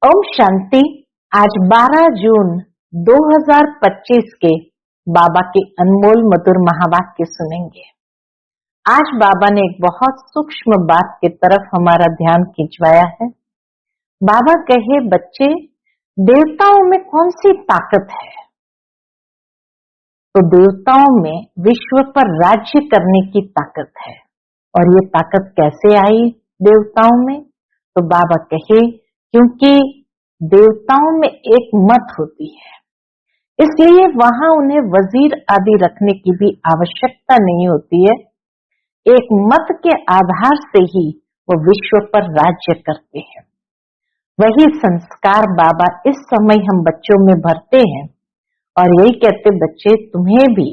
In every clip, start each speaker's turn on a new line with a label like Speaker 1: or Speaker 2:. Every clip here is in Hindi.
Speaker 1: ओम शांति। आज 12 जून 2025 के बाबा के अनमोल मधुर महावाक्य सुनेंगे। आज बाबा ने एक बहुत सूक्ष्म बात की तरफ हमारा ध्यान खिंचवाया है। बाबा कहे, बच्चे, देवताओं में कौन सी ताकत है? तो देवताओं में विश्व पर राज्य करने की ताकत है। और ये ताकत कैसे आई देवताओं में? तो बाबा कहे, क्योंकि देवताओं में एक मत होती है, इसलिए वहां उन्हें वजीर आदि रखने की भी आवश्यकता नहीं होती है। एक मत के आधार से ही वो विश्व पर राज्य करते हैं। वही संस्कार बाबा इस समय हम बच्चों में भरते हैं और यही कहते, बच्चे, तुम्हें भी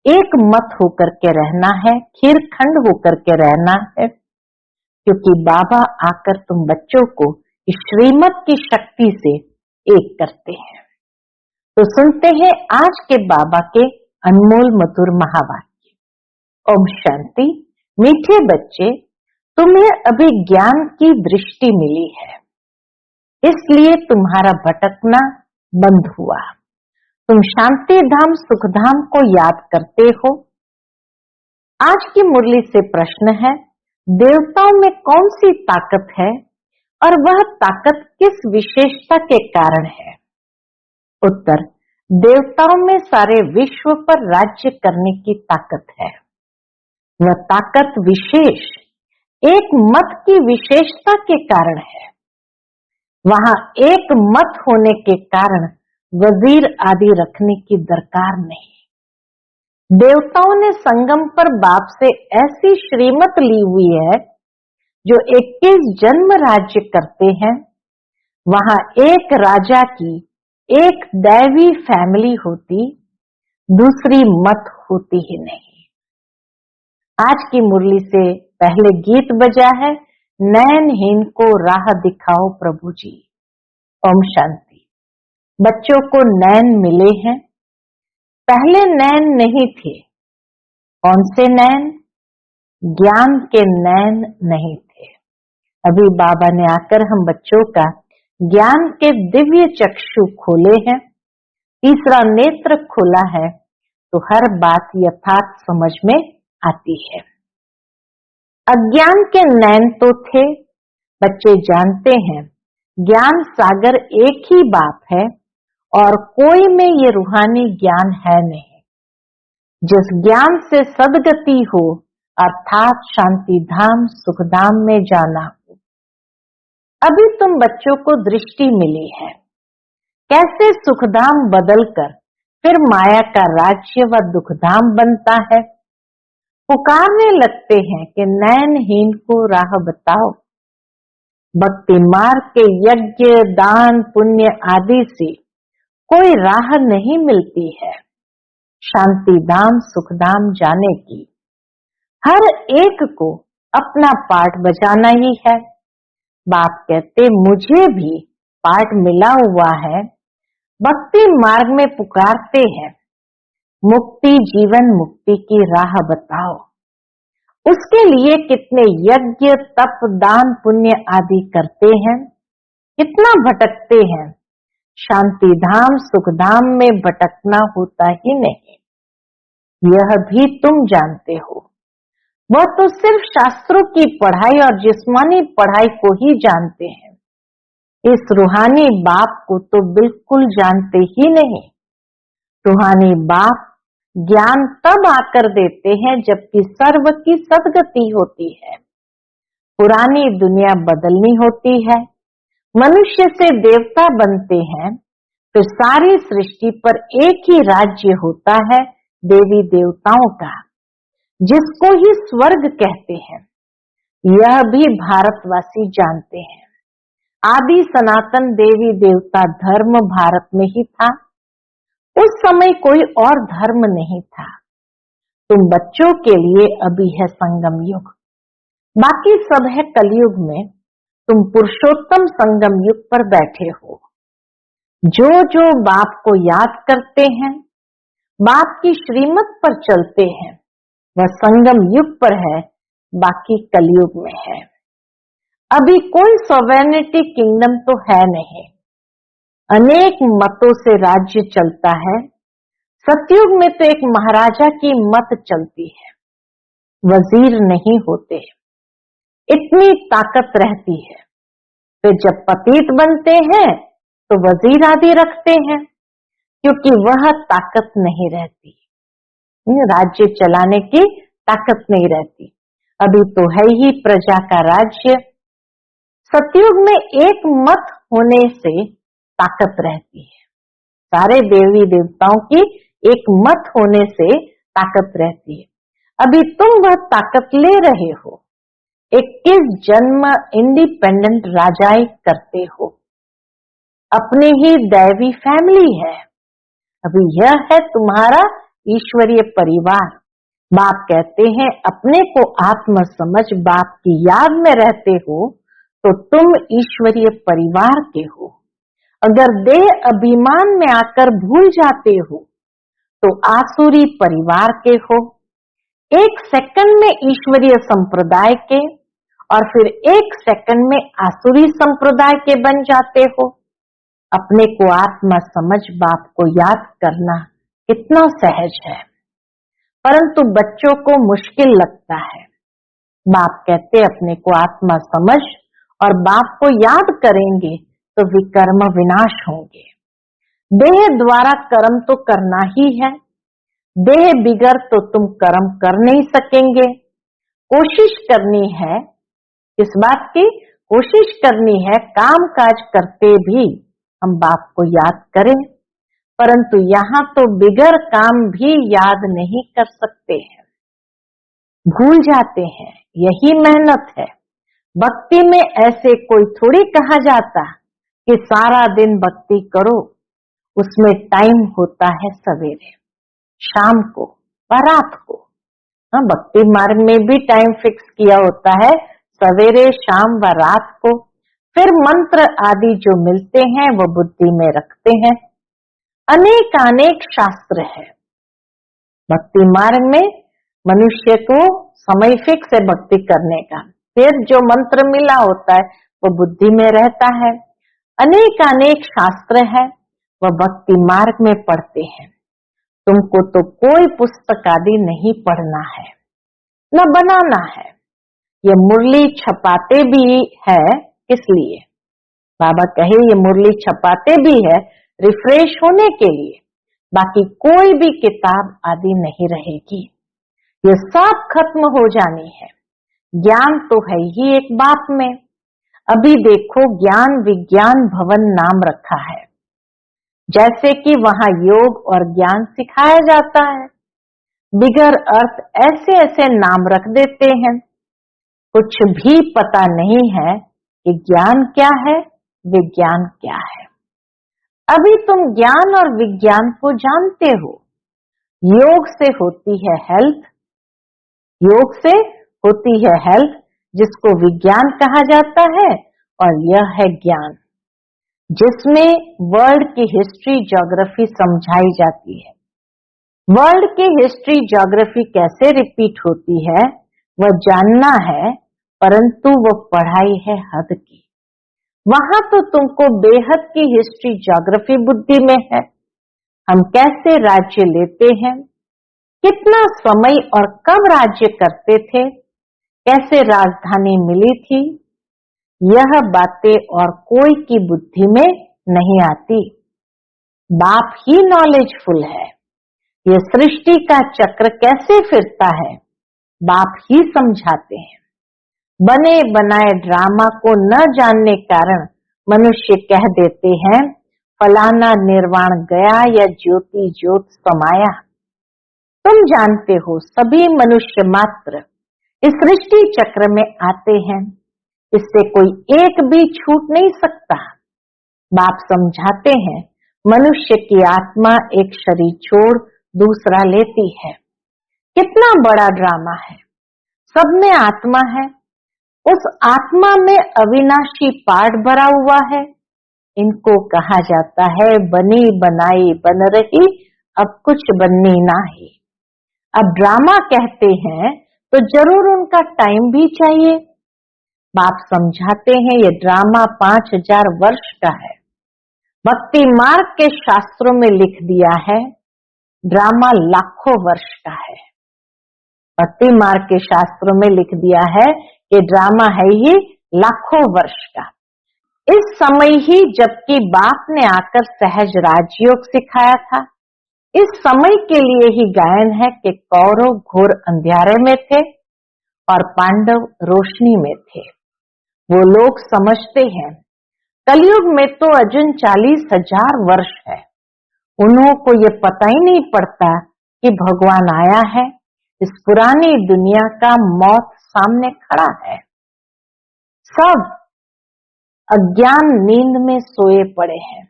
Speaker 1: एक मत होकर के रहना है, खीरखंड होकर के रहना है, क्योंकि बाबा आकर तुम बच्चों को इस श्रीमत की शक्ति से एक करते हैं। तो सुनते हैं आज के बाबा के अनमोल मधुर महावाक्य। ओम शांति। मीठे बच्चे, तुम्हें अभी ज्ञान की दृष्टि मिली है, इसलिए तुम्हारा भटकना बंद हुआ। तुम शांति धाम सुख धाम को याद करते हो। आज की मुरली से प्रश्न है, देवताओं में कौन सी ताकत है और वह ताकत किस विशेषता के कारण है? उत्तर, देवताओं में सारे विश्व पर राज्य करने की ताकत है। वह ताकत विशेष एक मत की विशेषता के कारण है। वहां एक मत होने के कारण वजीर आदि रखने की दरकार नहीं। देवताओं ने संगम पर बाप से ऐसी श्रीमत ली हुई है, जो 21 जन्म राज्य करते हैं। वहां एक राजा की एक दैवी फैमिली होती, दूसरी मत होती ही नहीं। आज की मुरली से पहले गीत बजा है, नैनहीन को राह दिखाओ प्रभु जी। ओम शांति। बच्चों को नैन मिले हैं, पहले नैन नहीं थे। कौन से नैन? ज्ञान के नैन नहीं थे। अभी बाबा ने आकर हम बच्चों का ज्ञान के दिव्य चक्षु खोले हैं, तीसरा नेत्र खोला है, तो हर बात यथार्थ समझ में आती है। अज्ञान के नैन तो थे। बच्चे जानते हैं, ज्ञान सागर एक ही बाप है और कोई में ये रूहानी ज्ञान है नहीं। जिस ज्ञान से सदगति हो, अर्थात शांति धाम सुख धाम में जाना हो। अभी तुम बच्चों को दृष्टि मिली है, कैसे सुखधाम बदलकर फिर माया का राज्य व दुखधाम बनता है। पुकारने लगते हैं कि नैनहीन को राह बताओ। भक्ति मार्ग के यज्ञ दान पुण्य आदि से कोई राह नहीं मिलती है शांति धाम सुख धाम जाने की। हर एक को अपना पाठ बजाना ही है। बाप कहते, मुझे भी पाठ मिला हुआ है। भक्ति मार्ग में पुकारते हैं, मुक्ति जीवन मुक्ति की राह बताओ। उसके लिए कितने यज्ञ तप दान पुण्य आदि करते हैं, कितना भटकते हैं। शांति धाम सुख धाम में भटकना होता ही नहीं, यह भी तुम जानते हो। वह तो सिर्फ शास्त्रों की पढ़ाई और जिस्मानी पढ़ाई को ही जानते हैं, इस रूहानी बाप को तो बिल्कुल जानते ही नहीं। रूहानी बाप ज्ञान तब आकर देते हैं जबकि सर्व की सदगति होती है, पुरानी दुनिया बदलनी होती है, मनुष्य से देवता बनते हैं, फिर सारी सृष्टि पर एक ही राज्य होता है देवी देवताओं का, जिसको ही स्वर्ग कहते हैं। यह भी भारतवासी जानते हैं। आदि सनातन देवी देवता धर्म भारत में ही था। उस समय कोई और धर्म नहीं था। तुम बच्चों के लिए अभी है संगम युग, बाकी सब है कलयुग में। तुम पुरुषोत्तम संगम युग पर बैठे हो। जो जो बाप को याद करते हैं, बाप की श्रीमत पर चलते हैं, वह संगम युग पर है, बाकी कलयुग में है। अभी कोई सॉवरेनिटी किंगडम तो है नहीं, अनेक मतों से राज्य चलता है। सतयुग में तो एक महाराजा की मत चलती है, वजीर नहीं होते, इतनी ताकत रहती है। फिर जब पतित बनते हैं तो वजीर आदि रखते हैं, क्योंकि वह ताकत नहीं रहती, राज्य चलाने की ताकत नहीं रहती। अभी तो है ही प्रजा का राज्य। सतयुग में एक मत होने से ताकत रहती है, सारे देवी देवताओं की एक मत होने से ताकत रहती है। अभी तुम वह ताकत ले रहे हो, 21 जन्म इंडिपेंडेंट राजाएं करते हो, अपने ही दैवी फैमिली है। अभी यह है तुम्हारा ईश्वरीय परिवार। बाप कहते हैं अपने को आत्म समझ बाप की याद में रहते हो तो तुम ईश्वरीय परिवार के हो। अगर देह अभिमान में आकर भूल जाते हो तो आसुरी परिवार के हो। एक सेकंड में ईश्वरीय संप्रदाय के और फिर एक सेकंड में आसुरी संप्रदाय के बन जाते हो। अपने को आत्मा समझ बाप को याद करना कितना सहज है, परंतु बच्चों को मुश्किल लगता है। बाप कहते अपने को आत्मा समझ और बाप को याद करेंगे तो विकर्म विनाश होंगे। देह द्वारा कर्म तो करना ही है, देह बिगड़ तो तुम कर्म कर नहीं सकेंगे। कोशिश करनी है, इस बात की कोशिश करनी है काम काज करते भी हम बाप को याद करें, परंतु यहाँ तो बिगड़ काम भी याद नहीं कर सकते हैं, भूल जाते हैं। यही मेहनत है। भक्ति में ऐसे कोई थोड़ी कहा जाता कि सारा दिन भक्ति करो, उसमें टाइम होता है सवेरे, शाम को व रात को। हाँ, भक्ति मार्ग में भी टाइम फिक्स किया होता है, सवेरे शाम व रात को। फिर मंत्र आदि जो मिलते हैं वो बुद्धि में रखते हैं। अनेक शास्त्र है भक्ति मार्ग में, मनुष्य को समय फिक्स है भक्ति करने का। फिर जो मंत्र मिला होता है वो बुद्धि में रहता है। अनेक शास्त्र है, वह भक्ति मार्ग में पढ़ते हैं। तुमको तो कोई पुस्तक आदि नहीं पढ़ना है, न बनाना है। ये मुरली छपाते भी है, इसलिए बाबा कहे ये मुरली छपाते भी है रिफ्रेश होने के लिए, बाकी कोई भी किताब आदि नहीं रहेगी, ये सब खत्म हो जानी है। ज्ञान तो है ही एक बाप में। अभी देखो ज्ञान विज्ञान भवन नाम रखा है, जैसे कि वहां योग और ज्ञान सिखाया जाता है। बिगर अर्थ ऐसे ऐसे नाम रख देते हैं, कुछ भी पता नहीं है कि ज्ञान क्या है, विज्ञान क्या है। अभी तुम ज्ञान और विज्ञान को जानते हो। योग से होती है हेल्थ, योग से होती है हेल्थ, जिसको विज्ञान कहा जाता है, और यह है ज्ञान, जिसमें वर्ल्ड की हिस्ट्री ज्योग्राफी समझाई जाती है। वर्ल्ड की हिस्ट्री ज्योग्राफी कैसे रिपीट होती है वह जानना है, परंतु वो पढ़ाई है हद की। वहां तो तुमको बेहद की हिस्ट्री ज्योग्राफी बुद्धि में है। हम कैसे राज्य लेते हैं, कितना समय और कब राज्य करते थे, कैसे राजधानी मिली थी, यह बातें और कोई की बुद्धि में नहीं आती। बाप ही नॉलेजफुल है। ये सृष्टि का चक्र कैसे फिरता है बाप ही समझाते हैं। बने बनाए ड्रामा को न जानने कारण मनुष्य कह देते हैं फलाना निर्वाण गया या ज्योति ज्योत समाया। तुम जानते हो सभी मनुष्य मात्र इस सृष्टि चक्र में आते हैं, इससे कोई एक भी छूट नहीं सकता। बाप समझाते हैं मनुष्य की आत्मा एक शरीर छोड़ दूसरा लेती है। कितना बड़ा ड्रामा है, सब में आत्मा है, उस आत्मा में अविनाशी पार्ट भरा हुआ है। इनको कहा जाता है बनी बनाई बन रही, अब कुछ बननी नहीं। अब ड्रामा कहते हैं तो जरूर उनका टाइम भी चाहिए। बाप समझाते हैं ये ड्रामा 5000 वर्ष का है। भक्ति मार्ग के शास्त्रों में लिख दिया है ड्रामा लाखों वर्ष का है। भक्ति मार्ग के शास्त्रों में लिख दिया है कि ड्रामा है ही लाखों वर्ष का। इस समय ही जबकि बाप ने आकर सहज राजयोग सिखाया था, इस समय के लिए ही गायन है कि कौरव घोर अंधियारे में थे और पांडव रोशनी में थे। वो लोग समझते हैं कलयुग में तो अर्जुन 40,000 वर्ष है, उन्हों को ये पता ही नहीं पड़ता कि भगवान आया है। इस पुरानी दुनिया का मौत सामने खड़ा है। सब अज्ञान नींद में सोए पड़े हैं।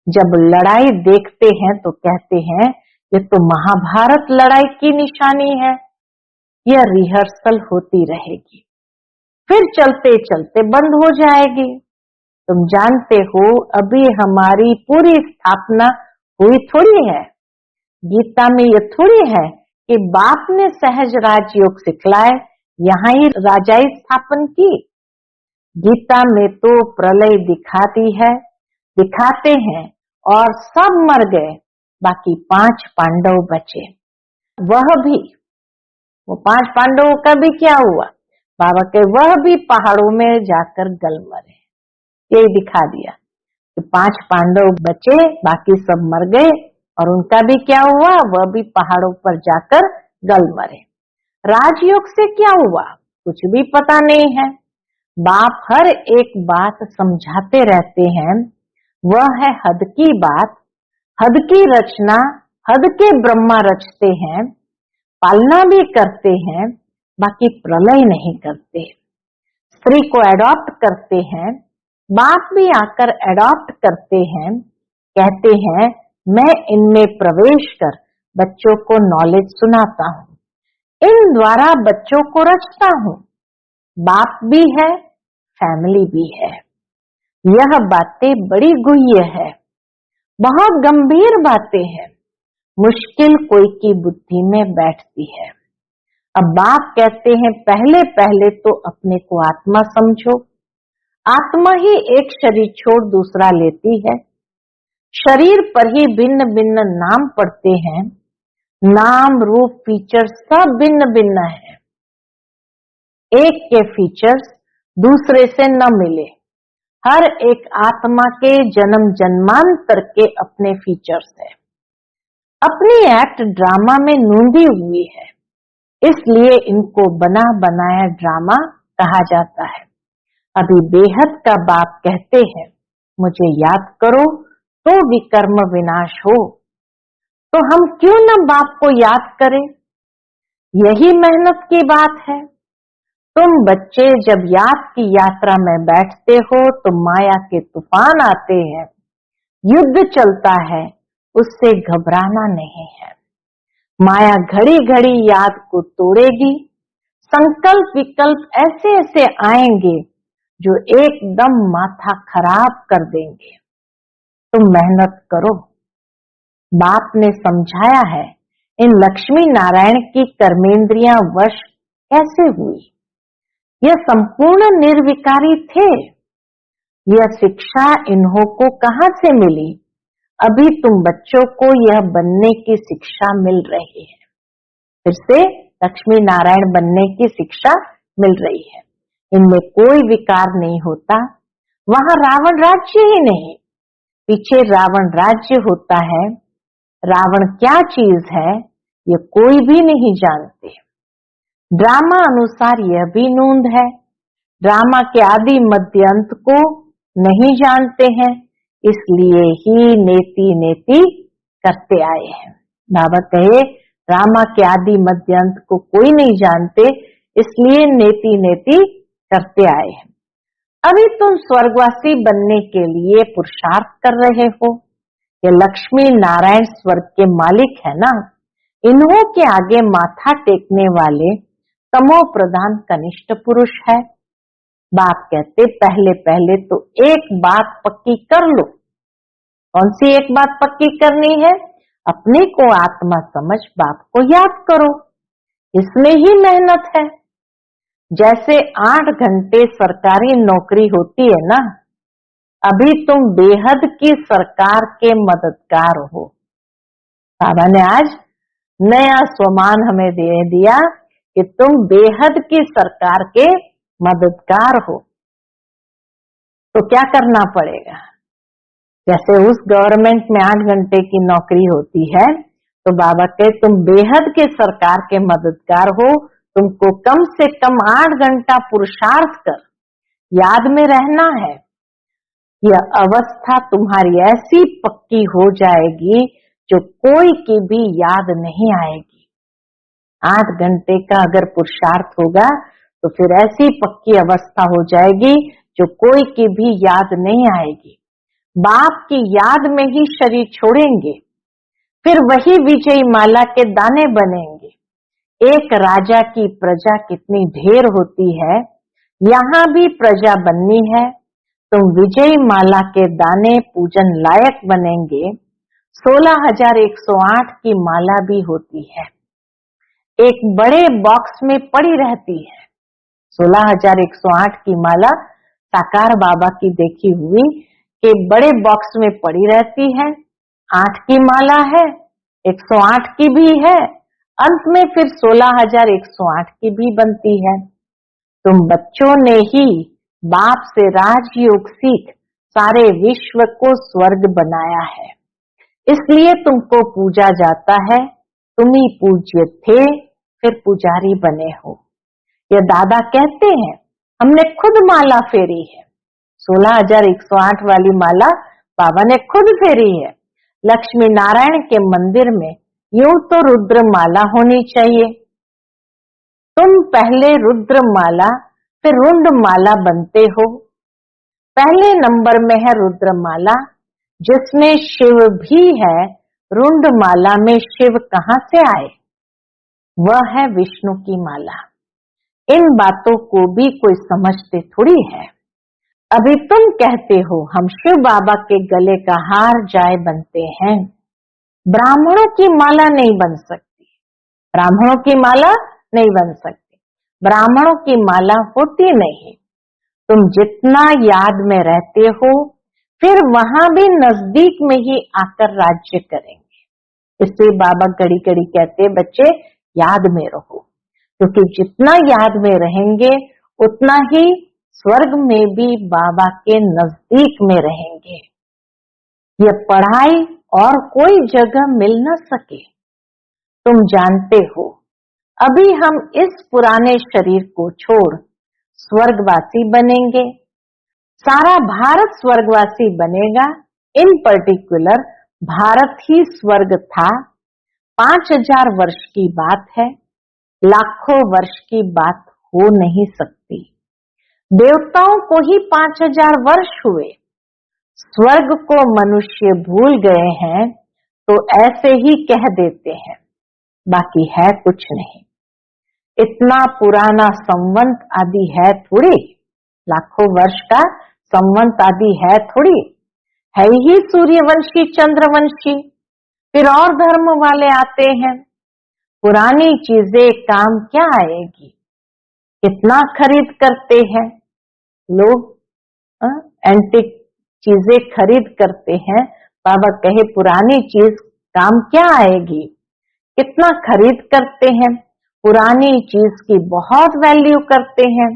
Speaker 1: जब लड़ाई देखते हैं तो कहते हैं ये तो महाभारत लड़ाई की निशानी है, यह रिहर्सल होती रहेगी, फिर चलते चलते बंद हो जाएगी। तुम जानते हो अभी हमारी पूरी स्थापना हुई थोड़ी है। गीता में ये थोड़ी है कि बाप ने सहज राजयोग सिखलाए यहाँ ही राजाई स्थापन की। गीता में तो प्रलय दिखाते हैं और सब मर गए, बाकी 5 पांडव बचे। वह भी वो 5 पांडवों का भी क्या हुआ? बाबा के वह भी पहाड़ों में जाकर गल मरे। यही दिखा दिया कि 5 पांडव बचे, बाकी सब मर गए और उनका भी क्या हुआ? वह भी पहाड़ों पर जाकर गल मरे। राजयोग से क्या हुआ? कुछ भी पता नहीं है। बाप हर एक बात समझाते रहते हैं, वह है हद की बात, हद की रचना, हद के ब्रह्मा रचते हैं, पालना भी करते हैं, बाकी प्रलय नहीं करते। स्त्री को एडॉप्ट करते हैं, बाप भी आकर एडॉप्ट करते हैं, कहते हैं मैं इनमें प्रवेश कर बच्चों को नॉलेज सुनाता हूँ, इन द्वारा बच्चों को रचता हूँ। बाप भी है, फैमिली भी है। यह बातें बड़ी गुह्य है, बहुत गंभीर बातें हैं, मुश्किल कोई की बुद्धि में बैठती है। अब बाप कहते हैं पहले पहले तो अपने को आत्मा समझो। आत्मा ही एक शरीर छोड़ दूसरा लेती है। शरीर पर ही भिन्न भिन्न नाम पड़ते हैं, नाम रूप फीचर सब भिन्न भिन्न है। एक के फीचर्स दूसरे से न मिले। हर एक आत्मा के जन्म जन्मांतर के अपने फीचर्स है, अपनी एक्ट ड्रामा में नूंदी हुई है, इसलिए इनको बना बनाया ड्रामा कहा जाता है। अभी बेहद का बाप कहते हैं मुझे याद करो तो विकर्म विनाश हो, तो हम क्यों न बाप को याद करें? यही मेहनत की बात है। तुम बच्चे जब याद की यात्रा में बैठते हो तो माया के तूफान आते हैं, युद्ध चलता है, उससे घबराना नहीं है। माया घड़ी घड़ी याद को तोड़ेगी, संकल्प विकल्प ऐसे ऐसे आएंगे जो एकदम माथा खराब कर देंगे। तुम मेहनत करो। बाप ने समझाया है इन लक्ष्मी नारायण की कर्मेंद्रियां वश कैसे हुई। यह संपूर्ण निर्विकारी थे। यह शिक्षा इन्हों को कहां से मिली? अभी तुम बच्चों को यह बनने की शिक्षा मिल रही है। फिर से लक्ष्मी नारायण बनने की शिक्षा मिल रही है। इनमें कोई विकार नहीं होता। वहां रावण राज्य ही नहीं, पीछे रावण राज्य होता है। रावण क्या चीज है ये कोई भी नहीं जानते। ड्रामा अनुसार यह भी नूंद है। ड्रामा के आदि मध्य अंत को नहीं जानते हैं, इसलिए ही नेति नेति करते आए हैं। बाबा कहे ड्रामा के आदि मध्य अंत को कोई नहीं जानते, इसलिए नेति नेति करते आए हैं। अभी तुम स्वर्गवासी बनने के लिए पुरुषार्थ कर रहे हो। ये लक्ष्मी नारायण स्वर्ग के मालिक है ना, इन्हों के आगे माथा टेकने वाले तमो प्रधान कनिष्ठ पुरुष है। बाप कहते पहले पहले तो एक बात पक्की कर लो। कौन सी एक बात पक्की करनी है? अपने को आत्मा समझ बाप को याद करो, इसमें ही मेहनत है। जैसे 8 घंटे सरकारी नौकरी होती है ना, अभी तुम बेहद की सरकार के मददगार हो। बाबा ने आज नया स्वमान हमें दे दिया कि तुम बेहद की सरकार के मददगार हो। तो क्या करना पड़ेगा? जैसे उस गवर्नमेंट में 8 घंटे की नौकरी होती है, तो बाबा के तुम बेहद के सरकार के मददगार हो। तुमको कम से कम 8 घंटा पुरुषार्थ कर याद में रहना है। यह अवस्था तुम्हारी ऐसी पक्की हो जाएगी जो कोई की भी याद नहीं आएगी। 8 घंटे का अगर पुरुषार्थ होगा तो फिर ऐसी पक्की अवस्था हो जाएगी जो कोई की भी याद नहीं आएगी। बाप की याद में ही शरीर छोड़ेंगे, फिर वही विजयी माला के दाने बनेंगे। एक राजा की प्रजा कितनी ढेर होती है, यहाँ भी प्रजा बननी है। तुम विजयी माला के दाने पूजन लायक बनेंगे। 16,108 की माला भी होती है, एक बड़े बॉक्स में पड़ी रहती है। 16,108 की माला साकार बाबा की देखी हुई कि बड़े बॉक्स में पड़ी रहती है। 8 की माला है, 108 की भी है, अंत में फिर 16,108 की भी बनती है। तुम बच्चों ने ही बाप से राजयोग सीख सारे विश्व को स्वर्ग बनाया है, इसलिए तुमको पूजा जाता है। तुम ही पूज्य थे, फिर पुजारी बने हो। यह दादा कहते हैं, हमने खुद माला फेरी है। 16,108 वाली माला बाबा ने खुद फेरी है। लक्ष्मी नारायण के मंदिर में यूं तो रुद्र माला होनी चाहिए। तुम पहले रुद्र माला फिर रुंड माला बनते हो। पहले नंबर में है रुद्र माला, जिसमें शिव भी है। रुंड माला में शिव कहां से आए? वह है विष्णु की माला। इन बातों को भी कोई समझते थोड़ी है। अभी तुम कहते हो हम शिव बाबा के गले का हार जाए बनते हैं। ब्राह्मणों की माला नहीं बन सकती, ब्राह्मणों की माला नहीं बन सकती, ब्राह्मणों की माला होती नहीं। तुम जितना याद में रहते हो, फिर वहां भी नजदीक में ही आकर राज्य करेंगे। इसलिए बाबा घड़ी घड़ी कहते बच्चे याद में रहो, क्योंकि जितना याद में रहेंगे उतना ही स्वर्ग में भी बाबा के नजदीक में रहेंगे। यह पढ़ाई और कोई जगह मिल न सके। तुम जानते हो, अभी हम इस पुराने शरीर को छोड़ स्वर्गवासी बनेंगे। सारा भारत स्वर्गवासी बनेगा। इन पर्टिकुलर भारत ही स्वर्ग था। 5,000 वर्ष की बात है, लाखों वर्ष की बात हो नहीं सकती। देवताओं को ही 5,000 वर्ष हुए। स्वर्ग को मनुष्य भूल गए हैं तो ऐसे ही कह देते हैं, बाकी है कुछ नहीं। इतना पुराना संवंत आदि है थोड़ी, लाखों वर्ष का संवंत आदि है थोड़ी, है ही सूर्यवंशी चंद्रवंशी, फिर और धर्म वाले आते हैं। पुरानी चीजें काम क्या आएगी? कितना खरीद करते हैं लोग, एंटिक चीजें खरीद करते हैं। बाबा कहे पुरानी चीज काम क्या आएगी? कितना खरीद करते हैं, पुरानी चीज की बहुत वैल्यू करते हैं।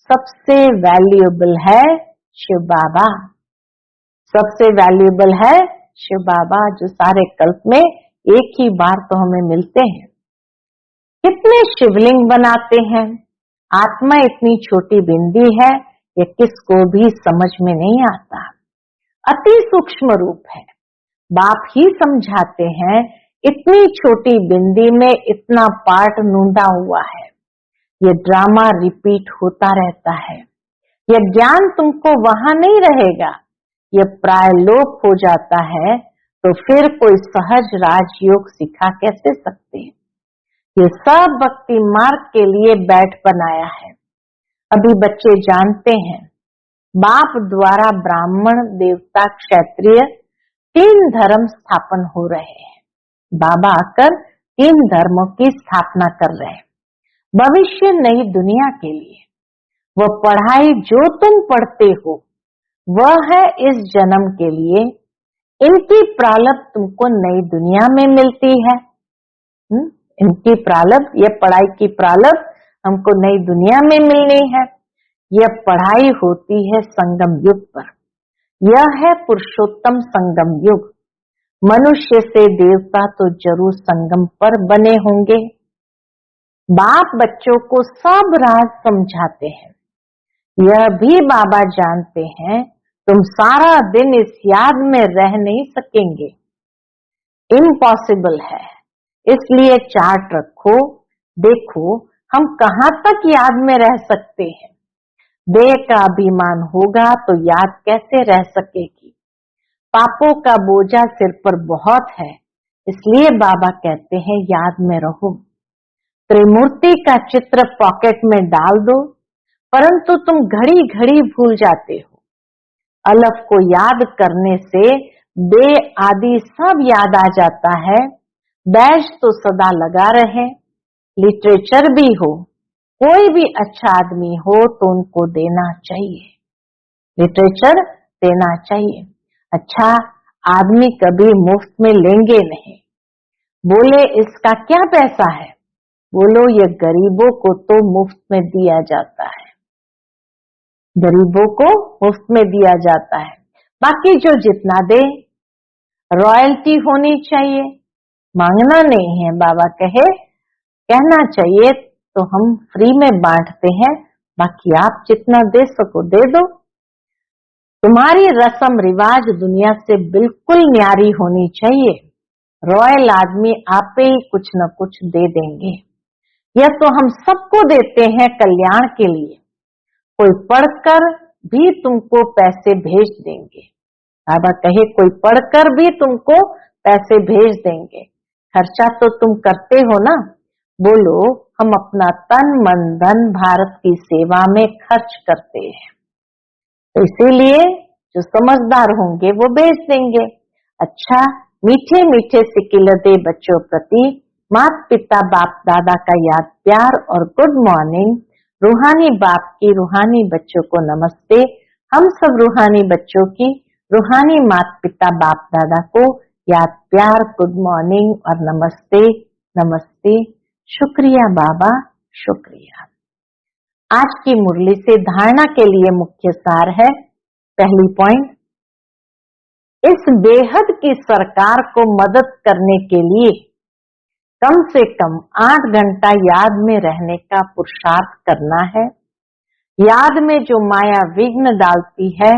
Speaker 1: सबसे वैल्यूएबल है शिव बाबा, सबसे वैल्यूएबल है शिव बाबा, जो सारे कल्प में एक ही बार तो हमें मिलते हैं। कितने शिवलिंग बनाते हैं। आत्मा इतनी छोटी बिंदी है, ये किसको भी समझ में नहीं आता। अति सूक्ष्म रूप है। बाप ही समझाते हैं, इतनी छोटी बिंदी में इतना पार्ट नूंदा हुआ है। ये ड्रामा रिपीट होता रहता है। यह ज्ञान तुमको वहां नहीं रहेगा, यह प्रायलोप हो जाता है। तो फिर कोई सहज राजयोग सिखा कैसे सकते हैं? ये सब भक्ति मार्ग के लिए बैठ बनाया है। अभी बच्चे जानते हैं, बाप द्वारा ब्राह्मण, देवता, क्षत्रिय 3 धर्म स्थापन हो रहे हैं। बाबा आकर 3 धर्मों की स्थापना कर रहे हैं। भविष्य नई दुनिया के लिए। वह पढ़ाई जो तुम पढ़ते हो वह है इस जन्म के लिए। इनकी प्रारब्ध तुमको नई दुनिया में मिलती है। इनकी प्रारब्ध, यह पढ़ाई की प्रारब्ध हमको नई दुनिया में मिलनी है। यह पढ़ाई होती है संगम युग पर। यह है पुरुषोत्तम संगम युग। मनुष्य से देवता तो जरूर संगम पर बने होंगे। बाप बच्चों को सब राज समझाते हैं। यह भी बाबा जानते हैं तुम सारा दिन इस याद में रह नहीं सकेंगे, इम्पॉसिबल है। इसलिए चार्ट रखो, देखो हम कहाँ तक याद में रह सकते हैं। देह का अभिमान होगा तो याद कैसे रह सकेगी। पापों का बोझा सिर पर बहुत है, इसलिए बाबा कहते हैं याद में रहो। त्रिमूर्ति का चित्र पॉकेट में डाल दो, परंतु तुम घड़ी घड़ी भूल जाते हो। अलफ को याद करने से बे आदि सब याद आ जाता है। बैज तो सदा लगा रहे। लिटरेचर भी हो, कोई भी अच्छा आदमी हो तो उनको देना चाहिए, लिटरेचर देना चाहिए। अच्छा आदमी कभी मुफ्त में लेंगे नहीं। बोले इसका क्या पैसा है, बोलो ये गरीबों को तो मुफ्त में दिया जाता है, गरीबों को मुफ्त में दिया जाता है। बाकी जो जितना दे, रॉयल्टी होनी चाहिए, मांगना नहीं है। बाबा कहना चाहिए तो हम फ्री में बांटते हैं, बाकी आप जितना दे सको दे दो। तुम्हारी रस्म रिवाज दुनिया से बिल्कुल न्यारी होनी चाहिए। रॉयल आदमी आप ही कुछ न कुछ दे देंगे। यह तो हम सबको देते हैं कल्याण के लिए। कोई पढ़कर भी तुमको पैसे भेज देंगे। बाबा कहे कोई पढ़कर भी तुमको पैसे भेज देंगे। खर्चा तो तुम करते हो ना। बोलो हम अपना तन मन धन भारत की सेवा में खर्च करते हैं, तो इसीलिए जो समझदार होंगे वो भेज देंगे। अच्छा मीठे मीठे सिकिलते बच्चों प्रति माता पिता बाप दादा का याद प्यार और गुड मॉर्निंग। रूहानी बाप की रूहानी बच्चों को नमस्ते। हम सब रूहानी बच्चों की रूहानी माता पिता बाप दादा को याद प्यार गुड मॉर्निंग और नमस्ते नमस्ते। शुक्रिया बाबा, शुक्रिया। आज की मुरली से धारणा के लिए मुख्य सार है। पहली पॉइंट, इस बेहद की सरकार को मदद करने के लिए कम से कम 8 घंटा याद में रहने का पुरुषार्थ करना है। याद में जो माया विघ्न डालती है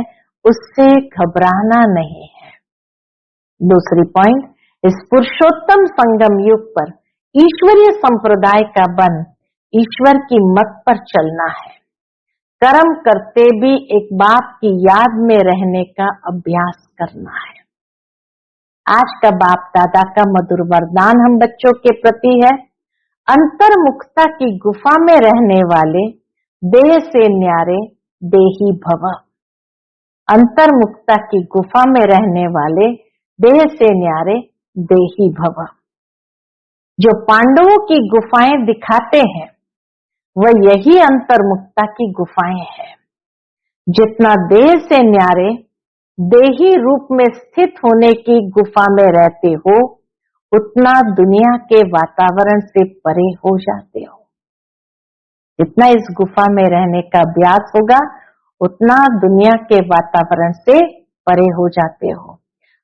Speaker 1: उससे घबराना नहीं है। दूसरी पॉइंट, इस पुरुषोत्तम संगम युग पर ईश्वरीय संप्रदाय का बन ईश्वर की मत पर चलना है। कर्म करते भी एक बाप की याद में रहने का अभ्यास करना है। आज का बाप दादा का मधुर वरदान हम बच्चों के प्रति है। अंतर्मुखता की गुफा में रहने वाले देह से न्यारे देही भव। अंतर्मुखता की गुफा में रहने वाले देह से न्यारे देही भव। जो पांडवों की गुफाएं दिखाते हैं वह यही अंतर्मुखता की गुफाएं हैं। जितना देह से न्यारे देही रूप में स्थित होने की गुफा में रहते हो उतना दुनिया के वातावरण से परे हो जाते हो। जितना इस गुफा में रहने का अभ्यास होगा उतना दुनिया के वातावरण से परे हो जाते हो।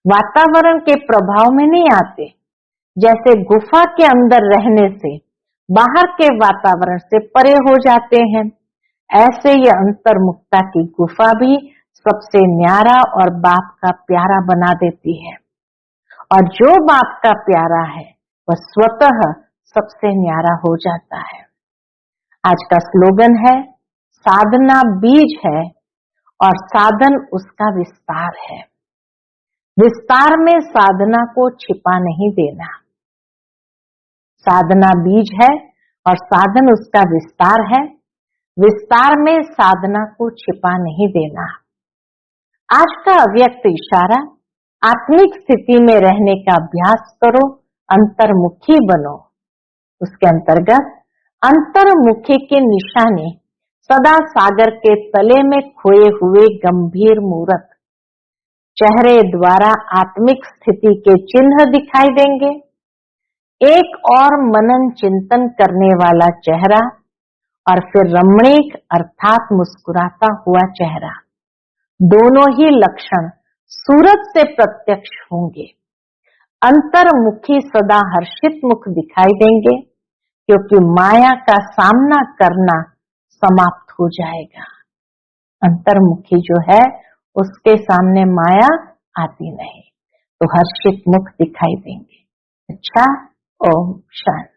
Speaker 1: वातावरण के प्रभाव में नहीं आते। जैसे गुफा के अंदर रहने से बाहर के वातावरण से परे हो जाते हैं, ऐसे ये अंतर्मुखता की गुफा भी सबसे न्यारा और बाप का प्यारा बना देती है। और जो बाप का प्यारा है वह स्वतः सबसे न्यारा हो जाता है। आज का स्लोगन है, साधना बीज है और साधन उसका विस्तार है। विस्तार में साधना को छिपा नहीं देना। साधना बीज है और साधन उसका विस्तार है। विस्तार में साधना को छिपा नहीं देना। आज का अव्यक्त इशारा, आत्मिक स्थिति में रहने का अभ्यास करो, अंतर्मुखी बनो। उसके अंतर्गत अंतर्मुखी के निशाने सदा सागर के तले में खोए हुए गंभीर मूरत चेहरे द्वारा आत्मिक स्थिति के चिन्ह दिखाई देंगे। एक और मनन चिंतन करने वाला चेहरा और फिर रमणीक अर्थात मुस्कुराता हुआ चेहरा, दोनों ही लक्षण सूरत से प्रत्यक्ष होंगे। अंतर्मुखी सदा हर्षित मुख दिखाई देंगे क्योंकि माया का सामना करना समाप्त हो जाएगा। अंतर्मुखी जो है उसके सामने माया आती नहीं, तो हर्षित मुख दिखाई देंगे। अच्छा, ओम शांति।